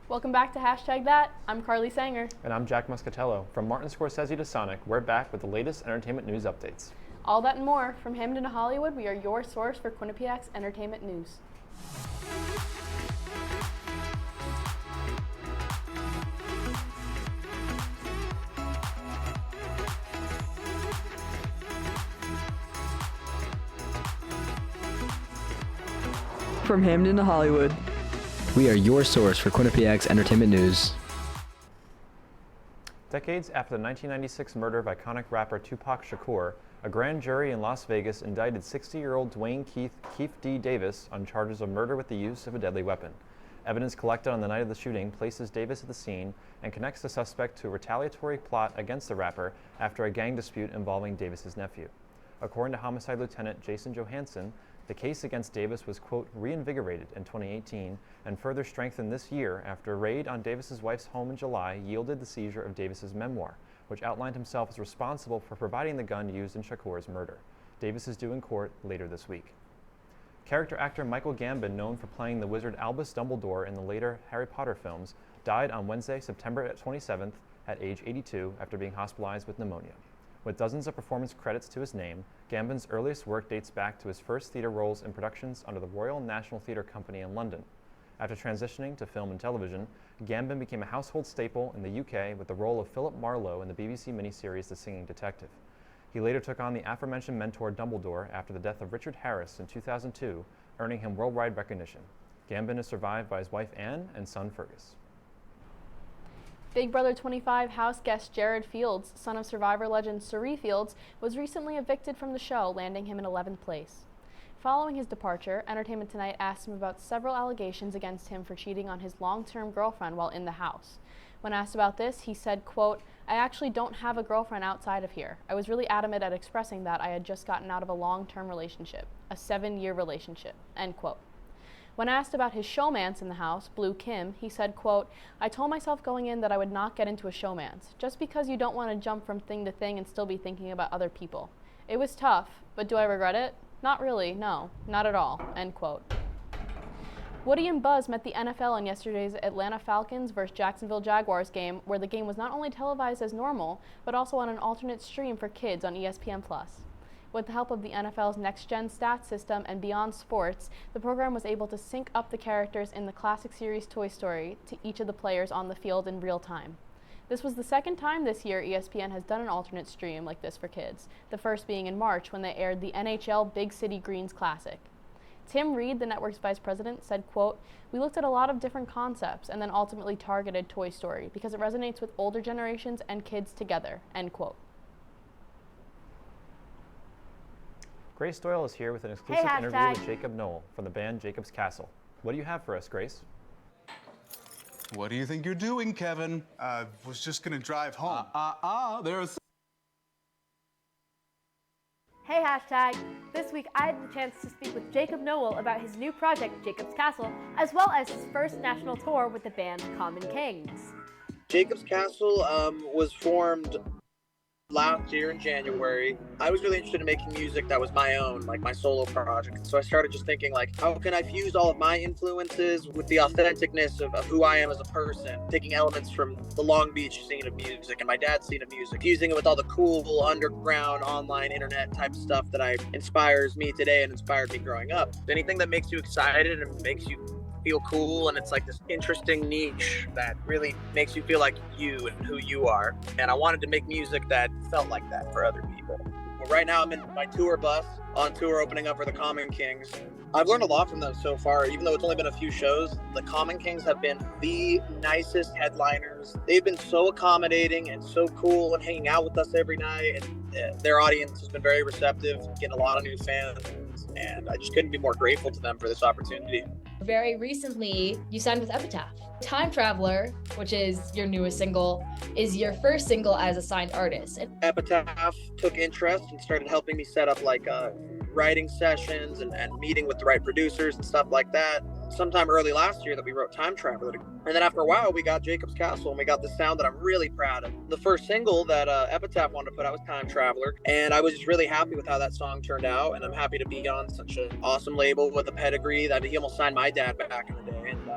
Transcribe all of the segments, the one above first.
Welcome back to Hashtag That. I'm Carly Sanger. And I'm Jack Muscatello. From Martin Scorsese to Sonic, we're back with the latest entertainment news updates. All that and more. From Hamden to Hollywood, we are your source for Quinnipiac's entertainment news. From Hamden to Hollywood, we are your source for Quinnipiac's entertainment news. Decades after the 1996 murder of iconic rapper Tupac Shakur, a grand jury in Las Vegas indicted 60-year-old Dwayne Keith D. Davis on charges of murder with the use of a deadly weapon. Evidence collected on the night of the shooting places Davis at the scene and connects the suspect to a retaliatory plot against the rapper after a gang dispute involving Davis's nephew. According to Homicide Lieutenant Jason Johansson, the case against Davis was, quote, reinvigorated in 2018 and further strengthened this year after a raid on Davis's wife's home in July yielded the seizure of Davis's memoir, which outlined himself as responsible for providing the gun used in Shakur's murder. Davis is due in court later this week. Character actor Michael Gambon, known for playing the wizard Albus Dumbledore in the later Harry Potter films, died on Wednesday, September 27th at age 82 after being hospitalized with pneumonia. With dozens of performance credits to his name, Gambon's earliest work dates back to his first theater roles in productions under the Royal National Theatre Company in London. After transitioning to film and television, Gambon became a household staple in the UK with the role of Philip Marlowe in the BBC miniseries The Singing Detective. He later took on the aforementioned mentor Dumbledore after the death of Richard Harris in 2002, earning him worldwide recognition. Gambon is survived by his wife Anne and son Fergus. Big Brother 25 house guest Jared Fields, son of Survivor legend Suri Fields, was recently evicted from the show, landing him in 11th place. Following his departure, Entertainment Tonight asked him about several allegations against him for cheating on his long-term girlfriend while in the house. When asked about this, he said, quote, "I actually don't have a girlfriend outside of here. I was really adamant at expressing that I had just gotten out of a long-term relationship, a 7-year relationship," end quote. When asked about his showmance in the house, Blue Kim, he said, quote, "I told myself going in that I would not get into a showmance, just because you don't want to jump from thing to thing and still be thinking about other people. It was tough, but do I regret it? Not really, no, not at all," end quote. Woody and Buzz met the NFL in yesterday's Atlanta Falcons vs. Jacksonville Jaguars game, where the game was not only televised as normal, but also on an alternate stream for kids on ESPN+. With the help of the NFL's next-gen stats system and Beyond Sports, the program was able to sync up the characters in the classic series Toy Story to each of the players on the field in real time. This was the second time this year ESPN has done an alternate stream like this for kids, the first being in March when they aired the NHL Big City Greens Classic. Tim Reed, the network's vice president, said, quote, "We looked at a lot of different concepts and then ultimately targeted Toy Story because it resonates with older generations and kids together," end quote. Grace Doyle is here with an exclusive interview with Jacob Noel from the band Jacob's Castle. What do you have for us, Grace? What do you think you're doing, Kevin? Was just gonna drive home. There's... Hey, Hashtag. This week I had the chance to speak with Jacob Noel about his new project, Jacob's Castle, as well as his first national tour with the band Common Kings. Jacob's Castle was formed last year in January. I was really interested in making music that was my own, like my solo project. So I started just thinking, like, how can I fuse all of my influences with the authenticness of who I am as a person, taking elements from the Long Beach scene of music and my dad's scene of music, fusing it with all the cool underground online internet type stuff that inspires me today and inspired me growing up. Anything that makes you excited and makes you feel cool, and it's like this interesting niche that really makes you feel like you and who you are. And I wanted to make music that felt like that for other people. But right now I'm in my tour bus on tour opening up for the Common Kings. I've learned a lot from them so far, even though it's only been a few shows. The Common Kings have been the nicest headliners. They've been so accommodating and so cool and hanging out with us every night, and their audience has been very receptive, getting a lot of new fans, and I just couldn't be more grateful to them for this opportunity. Very recently, you signed with Epitaph. Time Traveler, which is your newest single, is your first single as a signed artist. Epitaph took interest and started helping me set up like writing sessions and meeting with the right producers and stuff like that. Sometime early last year that we wrote Time Traveler. And then after a while, we got Jacob's Castle, and we got the sound that I'm really proud of. The first single that Epitaph wanted to put out was Time Traveler, and I was just really happy with how that song turned out, and I'm happy to be on such an awesome label with a pedigree that he almost signed my dad back in the day. And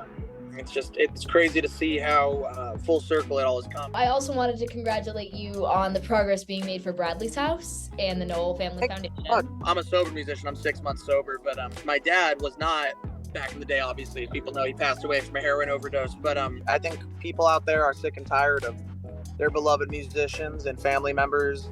It's crazy to see how full circle it all has come. I also wanted to congratulate you on the progress being made for Bradley's House and the Noel Family Foundation. I'm a sober musician. I'm 6 months sober, but my dad was not back in the day. Obviously, people know he passed away from a heroin overdose. But I think people out there are sick and tired of their beloved musicians and family members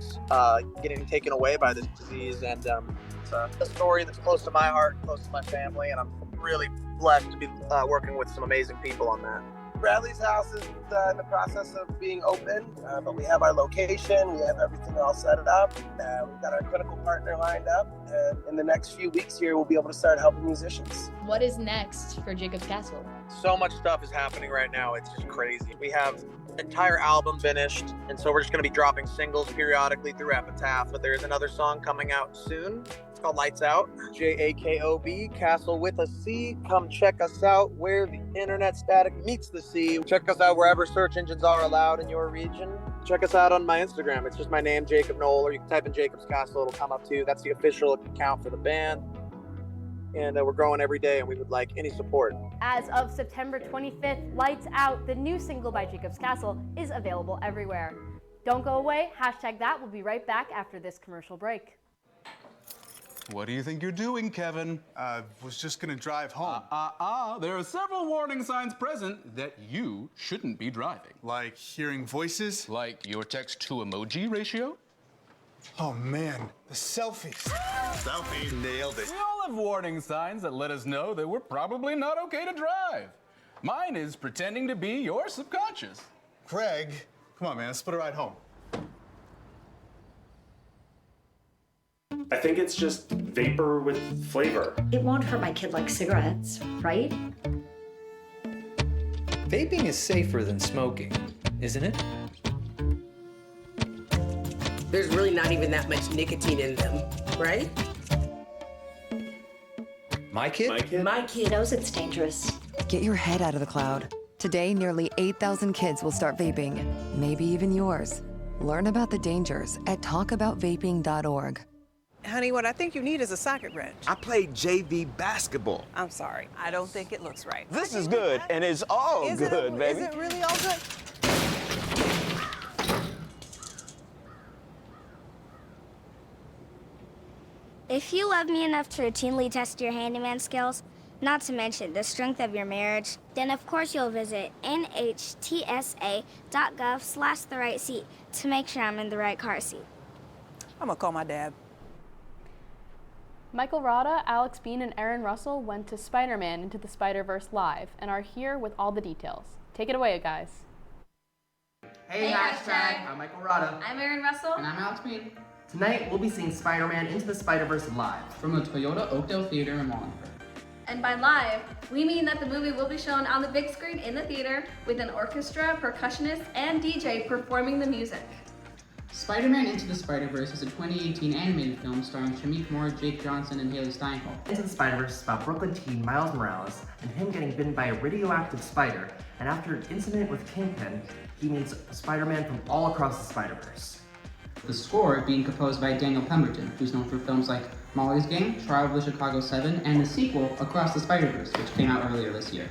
getting taken away by this disease. And it's a story that's close to my heart, close to my family, and I'm really blessed to be working with some amazing people on that. Bradley's House is in the process of being open, but we have our location, we have everything all set up, we've got our clinical partner lined up, and in the next few weeks here, we'll be able to start helping musicians. What is next for Jacob's Castle? So much stuff is happening right now, it's just crazy. We have an entire album finished, and so we're just going to be dropping singles periodically through Epitaph, but there's another song coming out soon. It's called Lights Out, Jakob, Castle with a C. Come check us out where the internet static meets the sea. Check us out wherever search engines are allowed in your region. Check us out on my Instagram. It's just my name, Jacob Noel, or you can type in Jacob's Castle. It'll come up too. That's the official account for the band. And we're growing every day, and we would like any support. As of September 25th, Lights Out, the new single by Jacob's Castle, is available everywhere. Don't go away. #that. We'll be right back after this commercial break. What do you think you're doing, Kevin? Was just gonna drive home. There are several warning signs present that you shouldn't be driving. Like hearing voices? Like your text-to-emoji ratio? Oh man, the selfies. Selfie, nailed it. We all have warning signs that let us know that we're probably not okay to drive. Mine is pretending to be your subconscious. Craig, come on man, let's split a ride home. I think it's just vapor with flavor. It won't hurt my kid like cigarettes, right? Vaping is safer than smoking, isn't it? There's really not even that much nicotine in them, right? My kid? My kid knows it's dangerous. Get your head out of the cloud. Today, nearly 8,000 kids will start vaping, maybe even yours. Learn about the dangers at talkaboutvaping.org. Honey, what I think you need is a socket wrench. I played JV basketball. I'm sorry. I don't think it looks right. This is good, and it's all good, baby. Is it really all good? If you love me enough to routinely test your handyman skills, not to mention the strength of your marriage, then of course you'll visit nhtsa.gov/therightseat to make sure I'm in the right car seat. I'm gonna call my dad. Michael Rada, Alex Bean, and Aaron Russell went to Spider-Man Into the Spider-Verse live and are here with all the details. Take it away, guys. Hey, hashtag. I'm Michael Rada. I'm Aaron Russell. And I'm Alex Bean. Tonight, we'll be seeing Spider-Man Into the Spider-Verse live from the Toyota Oakdale Theater in Wallingford. And by live, we mean that the movie will be shown on the big screen in the theater with an orchestra, percussionist, and DJ performing the music. Spider-Man Into the Spider-Verse is a 2018 animated film starring Shameik Moore, Jake Johnson, and Haley Steinfeld. Into the Spider-Verse is about Brooklyn teen Miles Morales and him getting bitten by a radioactive spider, and after an incident with Kingpin, he meets Spider-Man from all across the Spider-Verse. The score being composed by Daniel Pemberton, who's known for films like Molly's Game, Trial of the Chicago 7, and the sequel, Across the Spider-Verse, which came out earlier this year.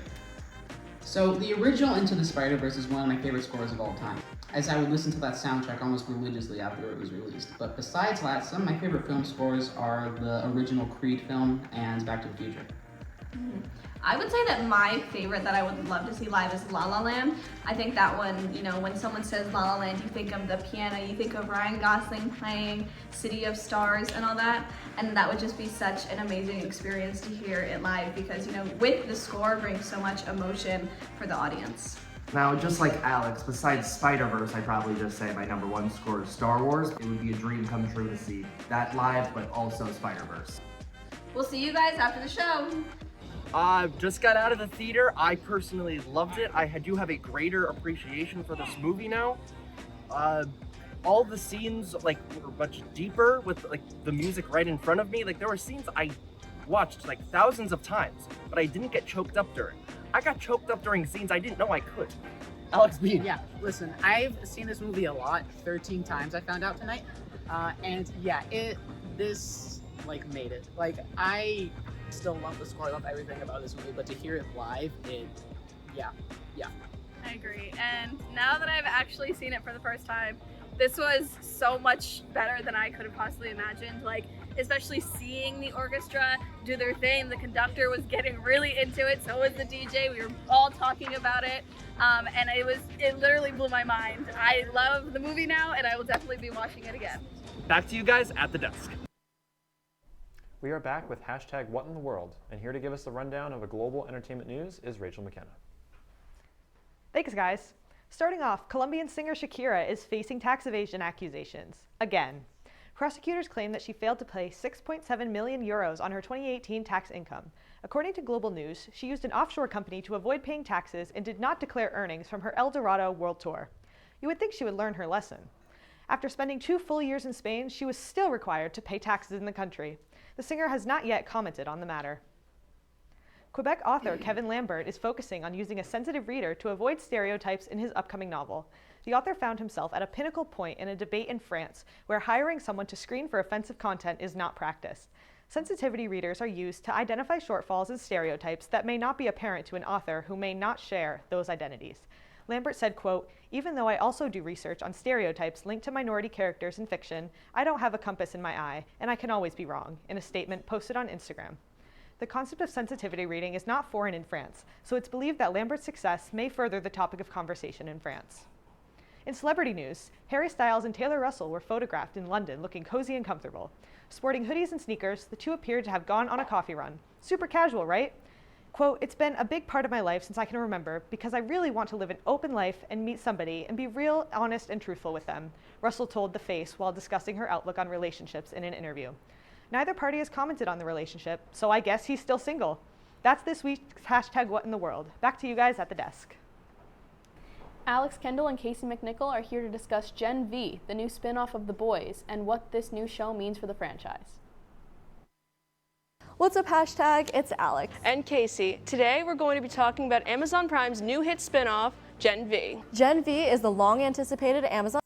So the original Into the Spider-Verse is one of my favorite scores of all time, as I would listen to that soundtrack almost religiously after it was released. But besides that, some of my favorite film scores are the original Creed film and Back to the Future. I would say that my favorite that I would love to see live is La La Land. I think that one, you know, when someone says La La Land, you think of the piano, you think of Ryan Gosling playing City of Stars and all that, and that would just be such an amazing experience to hear it live because, you know, with the score brings so much emotion for the audience. Now, just like Alex, besides Spider-Verse, I'd probably just say my #1 score is Star Wars. It would be a dream come true to see that live, but also Spider-Verse. We'll see you guys after the show. Just got out of the theater. I personally loved it. I do have a greater appreciation for this movie now. All the scenes were much deeper with the music right in front of me. There were scenes I watched thousands of times, but I didn't get choked up during. I got choked up during scenes I didn't know I could. Alex Bean. Yeah, listen, I've seen this movie a lot, 13 times I found out tonight. And yeah, this made it. I still love the score, I love everything about this movie, but to hear it live, Yeah. I agree. And now that I've actually seen it for the first time, this was so much better than I could have possibly imagined. Like, especially seeing the orchestra do their thing. The conductor was getting really into it, so was the DJ. We were all talking about it. And it literally blew my mind. I love the movie now, and I will definitely be watching it again. Back to you guys at the desk. We are back with hashtag What in the World, and here to give us the rundown of a global entertainment news is Rachel McKenna. Thanks, guys. Starting off, Colombian singer Shakira is facing tax evasion accusations. Again. Prosecutors claim that she failed to pay 6.7 million euros on her 2018 tax income. According to Global News, she used an offshore company to avoid paying taxes and did not declare earnings from her El Dorado World Tour. You would think she would learn her lesson. After spending 2 full years in Spain, she was still required to pay taxes in the country. The singer has not yet commented on the matter. Quebec author Kevin Lambert is focusing on using a sensitive reader to avoid stereotypes in his upcoming novel. The author found himself at a pinnacle point in a debate in France where hiring someone to screen for offensive content is not practiced. Sensitivity readers are used to identify shortfalls and stereotypes that may not be apparent to an author who may not share those identities. Lambert said, quote, "Even though I also do research on stereotypes linked to minority characters in fiction, I don't have a compass in my eye, and I can always be wrong," in a statement posted on Instagram. The concept of sensitivity reading is not foreign in France, so it's believed that Lambert's success may further the topic of conversation in France. In celebrity news, Harry Styles and Taylor Russell were photographed in London looking cozy and comfortable. Sporting hoodies and sneakers, the two appeared to have gone on a coffee run. Super casual, right? Quote, "It's been a big part of my life since I can remember because I really want to live an open life and meet somebody and be real, honest, and truthful with them," Russell told The Face while discussing her outlook on relationships in an interview. Neither party has commented on the relationship, so I guess he's still single. That's this week's hashtag What in the World. Back to you guys at the desk. Alex Kendall and Casey McNichol are here to discuss Gen V, the new spin-off of The Boys, and what this new show means for the franchise. What's up, hashtag? It's Alex. And Casey. Today we're going to be talking about Amazon Prime's new hit spin-off, Gen V. Gen V is the long-anticipated Amazon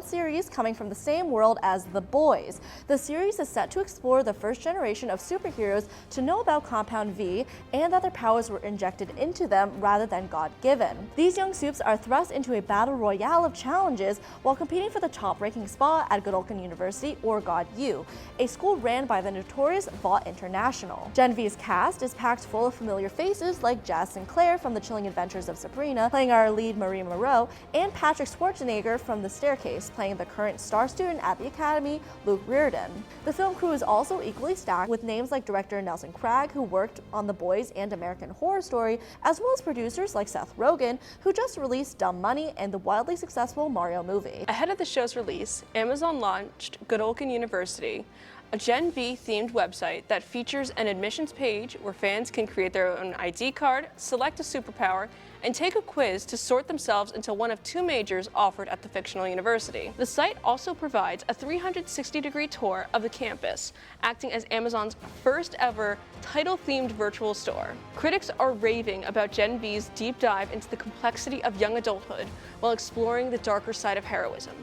series coming from the same world as The Boys. The series is set to explore the first generation of superheroes to know about Compound V and that their powers were injected into them rather than God-given. These young supes are thrust into a battle royale of challenges while competing for the top-ranking spot at Godolphin University, or GodU, a school ran by the notorious Vought International. Gen V's cast is packed full of familiar faces like Jazz Sinclair from The Chilling Adventures of Sabrina, playing our lead Marie Moreau, and Patrick Schwarzenegger from The Staircase, playing the current star student at the Academy, Luke Reardon. The film crew is also equally stacked with names like director Nelson Cragg, who worked on The Boys and American Horror Story, as well as producers like Seth Rogen, who just released Dumb Money and the wildly successful Mario movie. Ahead of the show's release, Amazon launched Godolphin University, a Gen V themed website that features an admissions page where fans can create their own ID card, select a superpower, and take a quiz to sort themselves into one of 2 majors offered at the fictional university. The site also provides a 360-degree tour of the campus, acting as Amazon's first ever title-themed virtual store. Critics are raving about Gen V's deep dive into the complexity of young adulthood while exploring the darker side of heroism.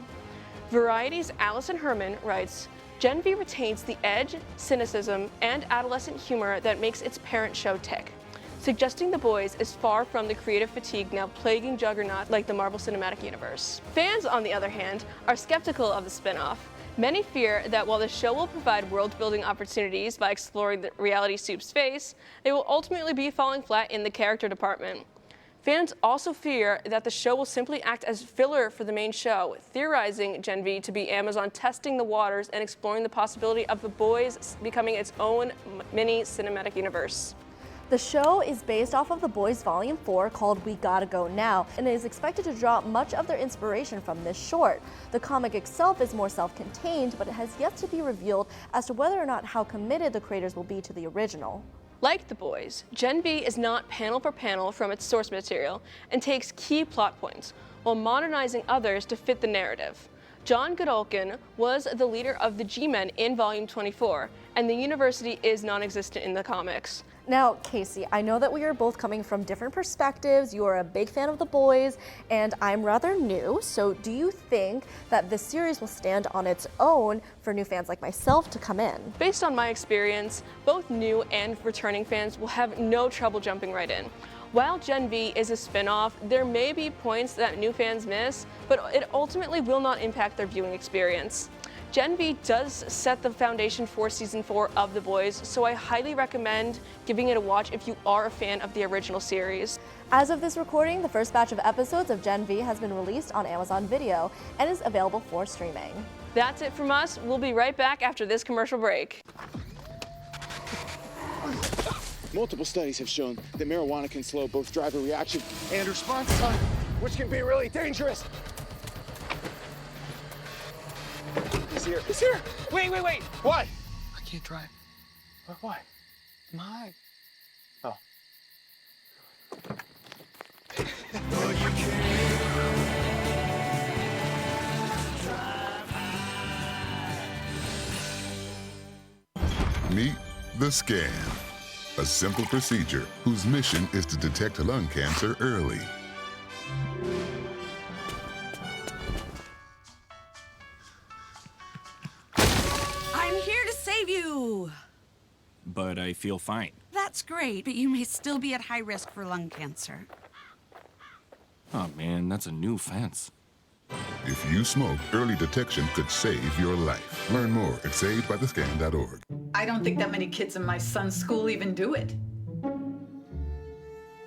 Variety's Allison Herman writes, Gen V retains the edge, cynicism, and adolescent humor that makes its parent show tick, suggesting The Boys is far from the creative fatigue now plaguing Juggernaut like the Marvel Cinematic Universe. Fans, on the other hand, are skeptical of the spin-off. Many fear that while the show will provide world-building opportunities by exploring the reality soup's face, they will ultimately be falling flat in the character department. Fans also fear that the show will simply act as filler for the main show, theorizing Gen V to be Amazon testing the waters and exploring the possibility of The Boys becoming its own mini cinematic universe. The show is based off of The Boys Volume 4 called We Gotta Go Now, and is expected to draw much of their inspiration from this short. The comic itself is more self-contained, but it has yet to be revealed as to whether or not how committed the creators will be to the original. Like The Boys, Gen V is not panel for panel from its source material and takes key plot points, while modernizing others to fit the narrative. John Godolphin was the leader of the G-Men in Volume 24, and the university is non-existent in the comics. Now, Casey, I know that we are both coming from different perspectives. You are a big fan of The Boys, and I'm rather new. So do you think that this series will stand on its own for new fans like myself to come in? Based on my experience, both new and returning fans will have no trouble jumping right in. While Gen V is a spin-off, there may be points that new fans miss, but it ultimately will not impact their viewing experience. Gen V does set the foundation for season 4 of The Boys, so I highly recommend giving it a watch if you are a fan of the original series. As of this recording, the first batch of episodes of Gen V has been released on Amazon Video and is available for streaming. That's it from us. We'll be right back after this commercial break. Multiple studies have shown that marijuana can slow both driver reaction and response time, which can be really dangerous. He's here. He's here. Wait. What? I can't drive. Why? My. Oh. Meet the scan, a simple procedure whose mission is to detect lung cancer early. I'm here to save you. But I feel fine. That's great, but you may still be at high risk for lung cancer. Oh man, that's a new fence. If you smoke, early detection could save your life. Learn more at savedbythescan.org. I don't think that many kids in my son's school even do it.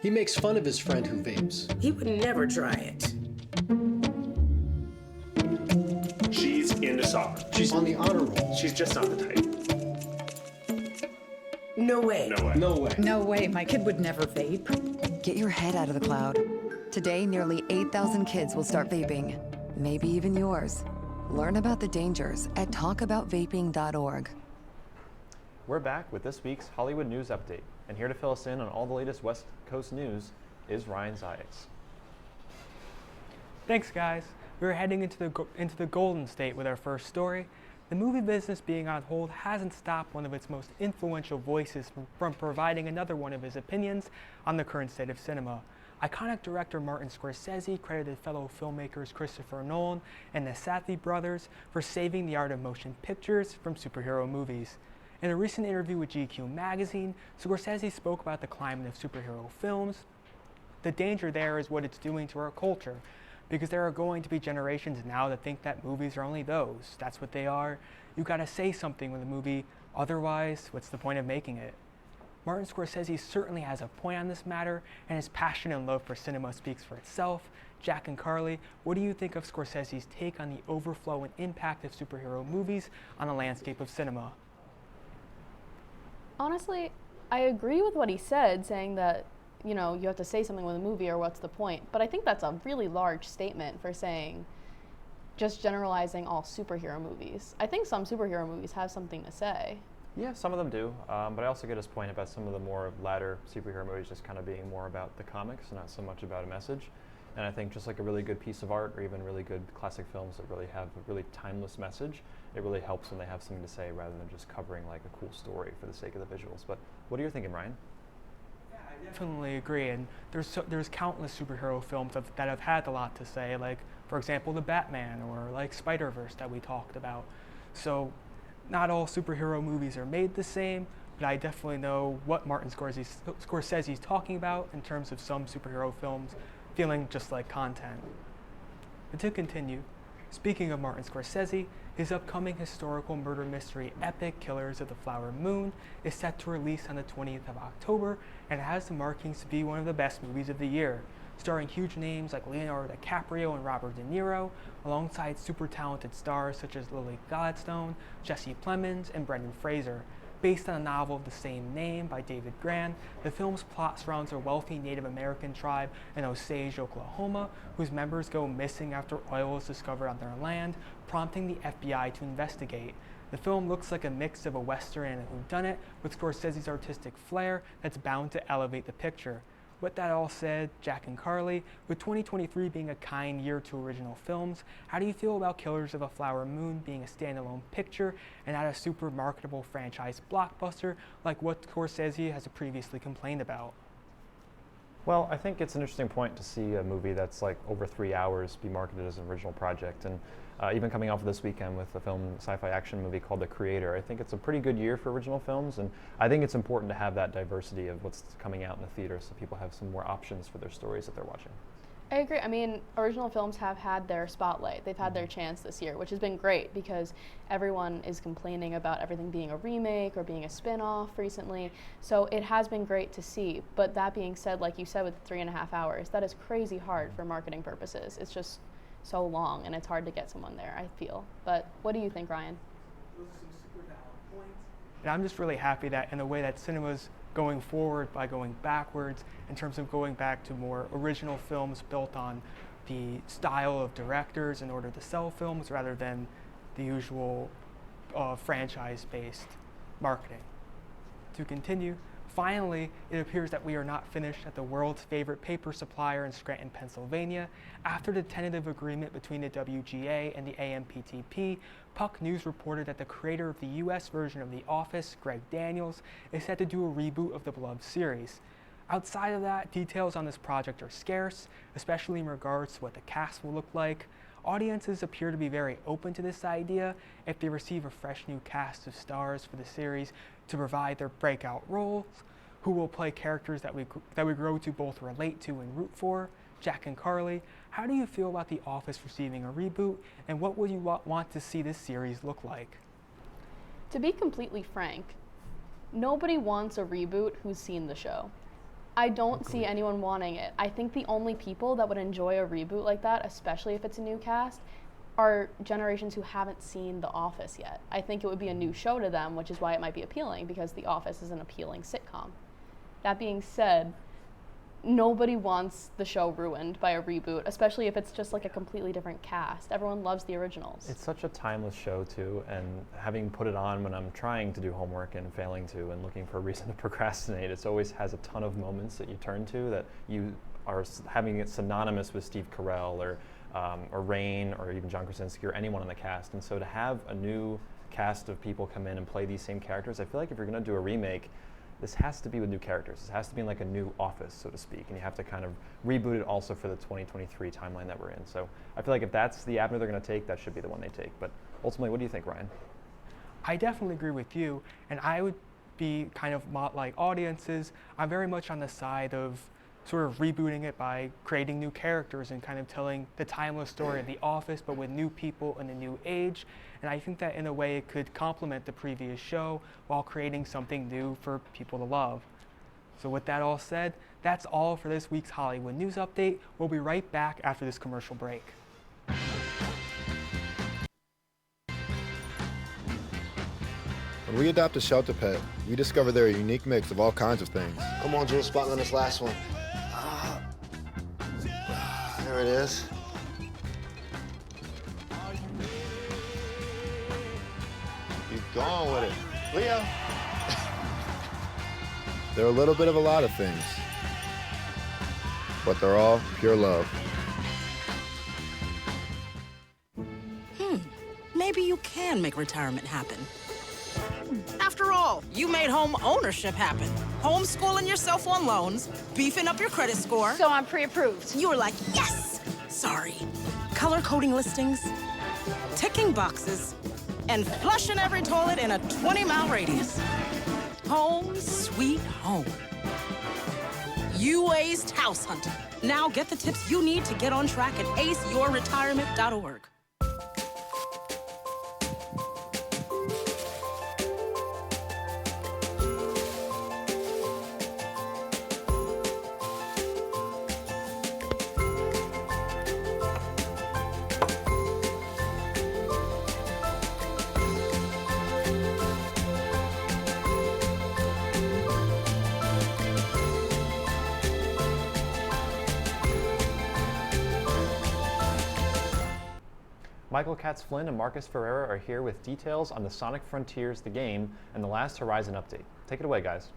He makes fun of his friend who vapes. He would never try it. She's into soccer. She's on the honor roll. She's just not the type. No way. No way. No way. No way, my kid would never vape. Get your head out of the cloud. Today, nearly 8,000 kids will start vaping. Maybe even yours. Learn about the dangers at talkaboutvaping.org. We're back with this week's Hollywood News Update, and here to fill us in on all the latest West Coast news is Ryan Zayas. Thanks, guys. We're heading into the Golden State with our first story. The movie business being on hold hasn't stopped one of its most influential voices from providing another one of his opinions on the current state of cinema. Iconic director Martin Scorsese credited fellow filmmakers Christopher Nolan and the Safdie brothers for saving the art of motion pictures from superhero movies. In a recent interview with GQ magazine, Scorsese spoke about the climate of superhero films. The danger there is what it's doing to our culture, because there are going to be generations now that think that movies are only those. That's what they are. You gotta say something with a movie, otherwise, what's the point of making it? Martin Scorsese certainly has a point on this matter, and his passion and love for cinema speaks for itself. Jack and Carly, what do you think of Scorsese's take on the overflow and impact of superhero movies on the landscape of cinema? Honestly, I agree with what he said, saying that, you know, you have to say something with a movie or what's the point. But I think that's a really large statement for saying, just generalizing all superhero movies. I think some superhero movies have something to say. Yeah, some of them do, but I also get his point about some of the more latter superhero movies just kind of being more about the comics, not so much about a message. And I think just like a really good piece of art or even really good classic films that really have a really timeless message, it really helps when they have something to say rather than just covering like a cool story for the sake of the visuals. But what are you thinking, Ryan? I definitely agree, and there's countless superhero films that have had a lot to say, like, for example, the Batman or like Spider-Verse that we talked about. So not all superhero movies are made the same, but I definitely know what Martin Scorsese's talking about in terms of some superhero films feeling just like content. But to continue, speaking of Martin Scorsese, his upcoming historical murder mystery epic Killers of the Flower Moon is set to release on the 20th of October and has the markings to be one of the best movies of the year, starring huge names like Leonardo DiCaprio and Robert De Niro, alongside super talented stars such as Lily Gladstone, Jesse Plemons, and Brendan Fraser. Based on a novel of the same name by David Grann, the film's plot surrounds a wealthy Native American tribe in Osage, Oklahoma, whose members go missing after oil is discovered on their land, prompting the FBI to investigate. The film looks like a mix of a Western and a whodunit, with Scorsese's artistic flair that's bound to elevate the picture. With that all said, Jack and Carly, with 2023 being a kind year to original films, how do you feel about Killers of a Flower Moon being a standalone picture and not a super marketable franchise blockbuster like what Scorsese has previously complained about? Well, I think it's an interesting point to see a movie that's like over 3 hours be marketed as an original project. And even coming off of this weekend with a sci-fi action movie called The Creator, I think it's a pretty good year for original films. And I think it's important to have that diversity of what's coming out in the theater so people have some more options for their stories that they're watching. I agree. I mean, original films have had their spotlight. They've had their chance this year, which has been great because everyone is complaining about everything being a remake or being a spin-off recently. So it has been great to see. But that being said, like you said, with 3.5 hours, that is crazy hard for marketing purposes. It's just so long, and it's hard to get someone there, I feel. But what do you think, Ryan? Those are some super valid points. And I'm just really happy that in the way that cinema's going forward by going backwards in terms of going back to more original films built on the style of directors in order to sell films rather than the usual franchise-based marketing. To continue, finally, it appears that we are not finished at the world's favorite paper supplier in Scranton, Pennsylvania. After the tentative agreement between the WGA and the AMPTP, Puck News reported that the creator of the US version of The Office, Greg Daniels, is set to do a reboot of the beloved series. Outside of that, details on this project are scarce, especially in regards to what the cast will look like. Audiences appear to be very open to this idea if they receive a fresh new cast of stars for the series to provide their breakout roles, who will play characters that we grow to both relate to and root for. Jack and Carly, how do you feel about The Office receiving a reboot, and what would you want to see this series look like? To be completely frank, nobody wants a reboot who's seen the show. I don't see anyone wanting it. I think the only people that would enjoy a reboot like that, especially if it's a new cast, are generations who haven't seen The Office yet. I think it would be a new show to them, which is why it might be appealing, because The Office is an appealing sitcom. That being said, nobody wants the show ruined by a reboot, especially if it's just like a completely different cast. Everyone loves the originals. It's such a timeless show too, and having put it on when I'm trying to do homework and failing to and looking for a reason to procrastinate, it always has a ton of moments that you turn to that you are having it synonymous with Steve Carell or Rain or even John Krasinski or anyone in the cast. And so to have a new cast of people come in and play these same characters, I feel like if you're going to do a remake, this has to be with new characters. This has to be in like a new Office, so to speak, and you have to kind of reboot it also for the 2023 timeline that we're in. So I feel like if that's the avenue they're going to take, that should be the one they take. But ultimately, what do you think, Ryan? I definitely agree with you, and I would be kind of like audiences. I'm very much on the side of sort of rebooting it by creating new characters and kind of telling the timeless story of The Office, but with new people in a new age. And I think that in a way it could complement the previous show while creating something new for people to love. So with that all said, that's all for this week's Hollywood News Update. We'll be right back after this commercial break. When we adopt a shelter pet, we discover they're a unique mix of all kinds of things. Come on, Jules, spot on this last one. There it is. Keep going with it. Leo. They're a little bit of a lot of things, but they're all pure love. Maybe you can make retirement happen. After all, you made home ownership happen. Homeschooling yourself on loans, beefing up your credit score. So I'm pre-approved. You were like, yes! Sorry. Color coding listings, ticking boxes, and flushing every toilet in a 20-mile radius. Home sweet home. You aced house hunting. Now get the tips you need to get on track at aceyourretirement.org. Michael Katz-Flynn and Marcus Ferreira are here with details on the Sonic Frontiers, the game, and the Last Horizon update. Take it away, guys.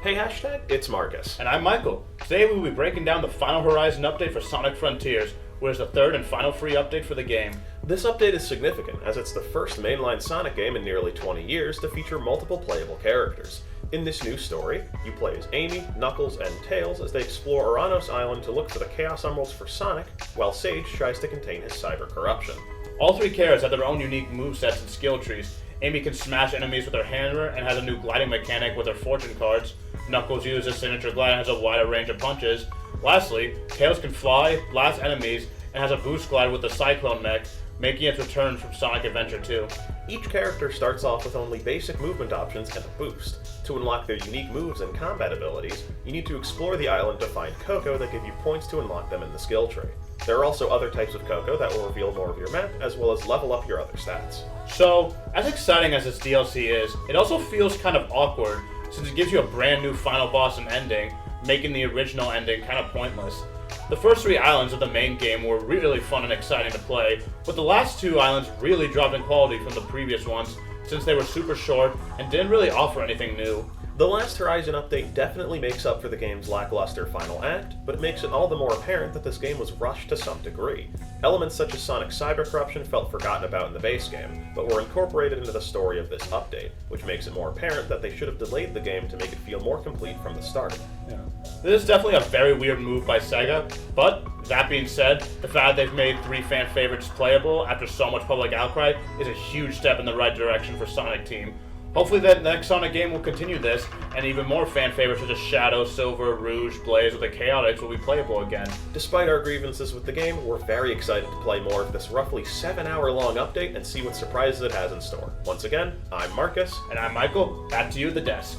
Hey hashtag, it's Marcus. And I'm Michael. Today we will be breaking down the Final Horizon update for Sonic Frontiers, which is the third and final free update for the game. This update is significant, as it's the first mainline Sonic game in nearly 20 years to feature multiple playable characters. In this new story, you play as Amy, Knuckles, and Tails as they explore Oranos Island to look for the Chaos Emeralds for Sonic, while Sage tries to contain his cyber corruption. All three characters have their own unique movesets and skill trees. Amy can smash enemies with her hammer and has a new gliding mechanic with her fortune cards. Knuckles uses his signature glide and has a wider range of punches. Lastly, Tails can fly, blast enemies, and has a boost glide with the Cyclone mech, making its return from Sonic Adventure 2. Each character starts off with only basic movement options and a boost. To unlock their unique moves and combat abilities, you need to explore the island to find Coco that give you points to unlock them in the skill tree. There are also other types of Coco that will reveal more of your map, as well as level up your other stats. So, as exciting as this DLC is, it also feels kind of awkward, since it gives you a brand new final boss and ending, making the original ending kind of pointless. The first 3 islands of the main game were really fun and exciting to play, but the last 2 islands really dropped in quality from the previous ones, since they were super short and didn't really offer anything new. The Last Horizon update definitely makes up for the game's lackluster final act, but it makes it all the more apparent that this game was rushed to some degree. Elements such as Sonic cyber corruption felt forgotten about in the base game, but were incorporated into the story of this update, which makes it more apparent that they should have delayed the game to make it feel more complete from the start. Yeah. This is definitely a very weird move by Sega, but that being said, the fact they've made 3 fan favorites playable after so much public outcry is a huge step in the right direction for Sonic Team. Hopefully the next Sonic game will continue this, and even more fan favorites such as Shadow, Silver, Rouge, Blaze, or the Chaotix will be playable again. Despite our grievances with the game, we're very excited to play more of this roughly 7-hour-long update and see what surprises it has in store. Once again, I'm Marcus. And I'm Michael. Back to you at the desk.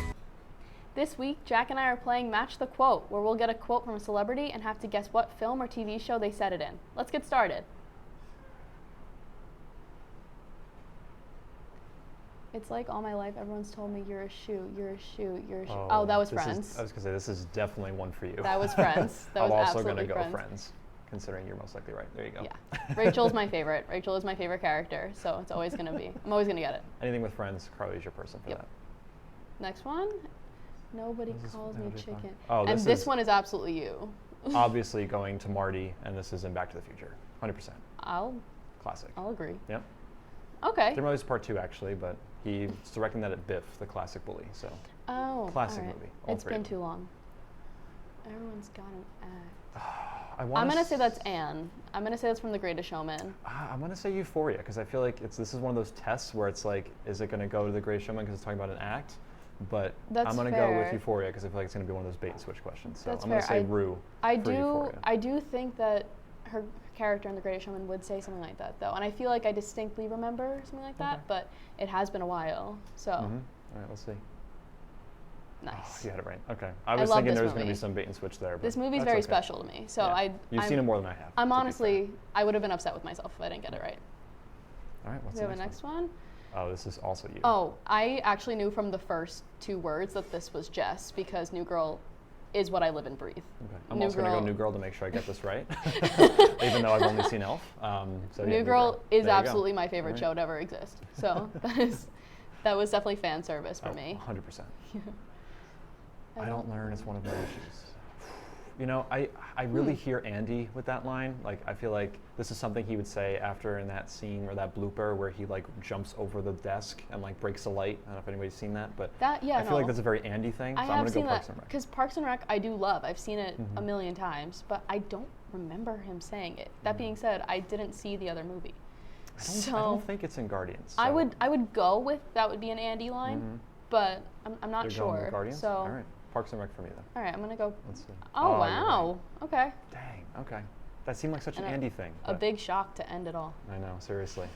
This week, Jack and I are playing Match the Quote, where we'll get a quote from a celebrity and have to guess what film or TV show they said it in. Let's get started. It's like all my life, everyone's told me you're a shoe, you're a shoe, you're a shoe. Oh, that was Friends. I was going to say, this is definitely one for you. That was Friends. That was I'm also absolutely going to go Friends. Friends, considering you're most likely right. There you go. Yeah. Rachel's my favorite. Rachel is my favorite character, so it's always going to be. I'm always going to get it. Anything with Friends, Carly's your person for that. Next one. Nobody calls me chicken. Oh, and this one is absolutely you. Obviously going to Marty, and this is in Back to the Future. 100%. Classic. I'll agree. Yep. Okay. There was part 2 actually, but he's directing that at Biff, the classic bully. So. Oh. Classic all right. movie. It's been too long. Everyone's got an act. I'm going to say that's Anne. I'm going to say that's from The Greatest Showman. I'm going to say Euphoria, because I feel like this is one of those tests where it's like, is it going to go to The Greatest Showman because it's talking about an act? But I'm going to go with Euphoria because I feel like it's going to be one of those bait and switch questions. So I'm going to say Rue for Euphoria. I do think that her character in The Greatest Showman would say something like that, though. And I feel like I distinctly remember something like that, but it has been a while, so. All right, let's see. Nice. Oh, you had it right. Okay. I was thinking there was going to be some bait and switch there. But this movie's very special to me, so You've seen it more than I have. I'm honestly, I would have been upset with myself if I didn't get it right. All right, what's the next one? Oh, this is also you. Oh, I actually knew from the first 2 words that this was Jess, because New Girl is what I live and breathe. Okay. I'm also going to go New Girl to make sure I get this right, even though I've only seen Elf. So New Girl is absolutely my favorite show to ever exist. So that was definitely fan service for me. 100%. I don't learn. It's one of my issues. You know, I really hear Andy with that line. Like, I feel like this is something he would say after in that scene or that blooper where he like jumps over the desk and like breaks a light. I don't know if anybody's seen that, but I feel like that's a very Andy thing. So I I'm have gonna seen go Parks that and Rec. because Parks and Rec I do love. I've seen it a million times, but I don't remember him saying it. That being said, I didn't see the other movie. I don't think it's in Guardians. So. I would go with that would be an Andy line, but I'm not You're going sure. with Guardians? So all right. Parks and Rec for me then. All right, I'm gonna go. Let's see. Oh wow. Okay. Dang. Okay. That seemed like such an Andy thing. A big shock to end it all. I know. Seriously.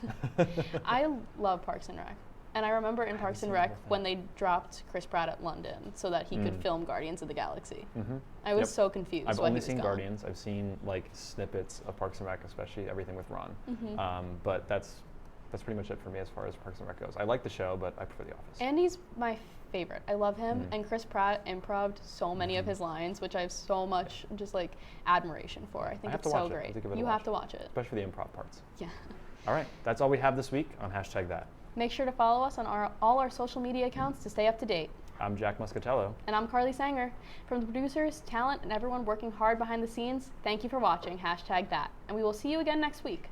I love Parks and Rec, and I remember in Parks and Rec when they dropped Chris Pratt at London so that he could film Guardians of the Galaxy. I was so confused. I've only seen Guardians. I've seen like snippets of Parks and Rec, especially everything with Ron. But that's pretty much it for me as far as Parks and Rec goes. I like the show, but I prefer The Office. Andy's my favorite. I love him, and Chris Pratt improv'd so many of his lines, which I have so much just like admiration for. I think it's so great. You have to watch it, especially the improv parts. Yeah. All right, that's all we have this week on #that. Make sure to follow us on all our social media accounts to stay up to date. I'm Jack Muscatello. And I'm Carly Sanger. From the producers, talent, and everyone working hard behind the scenes, thank you for watching #that, and we will see you again next week.